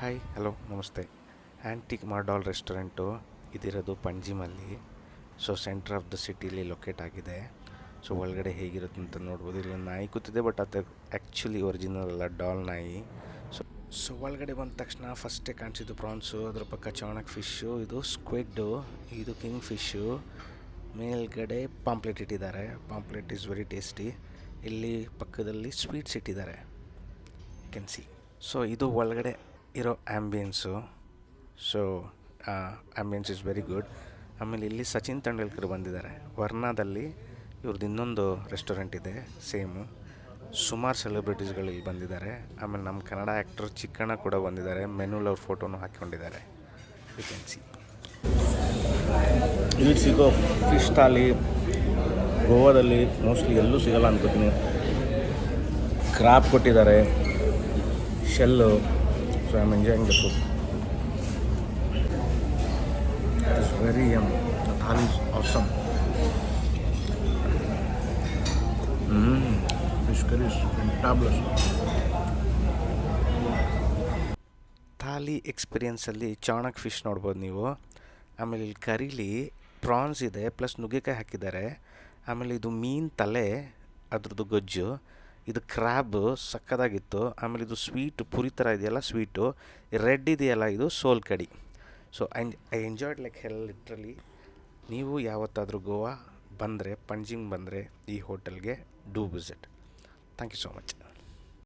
Hi hello ನಮಸ್ತೆ. Antique Mardol restaurant ಇದಿರೋದು ಪಂಜಿಮಲ್ಲಿ. ಸೊ ಸೆಂಟ್ರ್ ಆಫ್ ದ ಸಿಟಿಲಿ ಲೊಕೇಟ್ ಆಗಿದೆ. ಸೊ ಒಳಗಡೆ ಹೇಗಿರುತ್ತೆ ಅಂತ ನೋಡ್ಬೋದು. ಇಲ್ಲಿ ನಾಯಿ ಕೂತಿದೆ, ಬಟ್ ಅದು ಆ್ಯಕ್ಚುಲಿ ಒರಿಜಿನಲ್ ಅಲ್ಲ, ಡಾಲ್ ನಾಯಿ. ಸೊ ಒಳಗಡೆ ಬಂದ ತಕ್ಷಣ ಫಸ್ಟೇ ಕಾಣಿಸಿದ್ದು ಪ್ರಾನ್ಸು, ಅದ್ರ ಪಕ್ಕ ಚಾಣಕ್ ಫಿಶ್ಶು, ಇದು ಸ್ಕ್ವಿಡ್ಡು, ಇದು ಕಿಂಗ್ ಫಿಶ್ಶು. ಮೇಲ್ಗಡೆ ಪಾಂಪ್ಲೆಟ್ ಇಟ್ಟಿದ್ದಾರೆ. Pomfret is very tasty. ಇಲ್ಲಿ ಪಕ್ಕದಲ್ಲಿ ಸ್ವೀಟ್ಸ್ ಇಟ್ಟಿದ್ದಾರೆ, ಯು ಕ್ಯಾನ್ ಸಿ. ಸೊ ಇದು ಒಳಗಡೆ ಇರೋ ambience. So ambience is very good. ಆಮೇಲೆ ಇಲ್ಲಿ ಸಚಿನ್ ತೆಂಡೂಲ್ಕರ್ ಬಂದಿದ್ದಾರೆ. ವರ್ಣಾದಲ್ಲಿ ಇವ್ರದ್ದು ಇನ್ನೊಂದು ರೆಸ್ಟೋರೆಂಟ್ ಇದೆ ಸೇಮು. ಸುಮಾರು ಸೆಲೆಬ್ರಿಟೀಸ್ಗಳು ಇಲ್ಲಿ ಬಂದಿದ್ದಾರೆ. ಆಮೇಲೆ ನಮ್ಮ ಕನ್ನಡ ಆ್ಯಕ್ಟರ್ ಚಿಕ್ಕಣ್ಣ ಕೂಡ ಬಂದಿದ್ದಾರೆ. ಮೆನುಲ್ ಅವ್ರ ಫೋಟೋನು ಹಾಕ್ಕೊಂಡಿದ್ದಾರೆ, ಯು ಕ್ಯಾನ್ ಸಿ. ಇಲ್ಲಿ ಸಿಗೋ ಫಿಶ್ ಥಾಲಿ ಗೋವಾದಲ್ಲಿ ಮೋಸ್ಟ್ಲಿ ಎಲ್ಲೂ ಸಿಗಲ್ಲ ಅನ್ಕೋತೀನಿ. ಕ್ರಾಬ್ ಕೊಟ್ಟಿದ್ದಾರೆ, shell. So I am enjoying the food. It is very the thali is awesome. Fish curry is fantabulous. Thali ಎಕ್ಸ್ಪೀರಿಯನ್ಸಲ್ಲಿ ಚಾಣಕ್ ಫಿಶ್ ನೋಡ್ಬೋದು ನೀವು. ಆಮೇಲೆ ಇಲ್ಲಿ ಕರೀಲಿ ಪ್ರಾನ್ಸ್ ಇದೆ, ಪ್ಲಸ್ ನುಗ್ಗೆಕಾಯಿ ಹಾಕಿದ್ದಾರೆ. ಆಮೇಲೆ ಇದು ಮೀನು ತಲೆ, ಅದ್ರದ್ದು ಗೊಜ್ಜು. ಇದು ಕ್ರ್ಯಾಬು ಸಕ್ಕದಾಗಿತ್ತು. ಆಮೇಲೆ ಇದು ಸ್ವೀಟು, ಪುರಿ ಥರ ಇದೆಯಲ್ಲ ಸ್ವೀಟು. ರೆಡ್ ಇದೆಯಲ್ಲ, ಇದು sol kadhi. So I enjoyed like hell literally. ನೀವು ಯಾವತ್ತಾದರೂ ಗೋವಾ ಬಂದರೆ, ಪಂಜಿಂಗ್ ಬಂದರೆ ಈ ಹೋಟೆಲ್ಗೆ do visit. Thank you so much.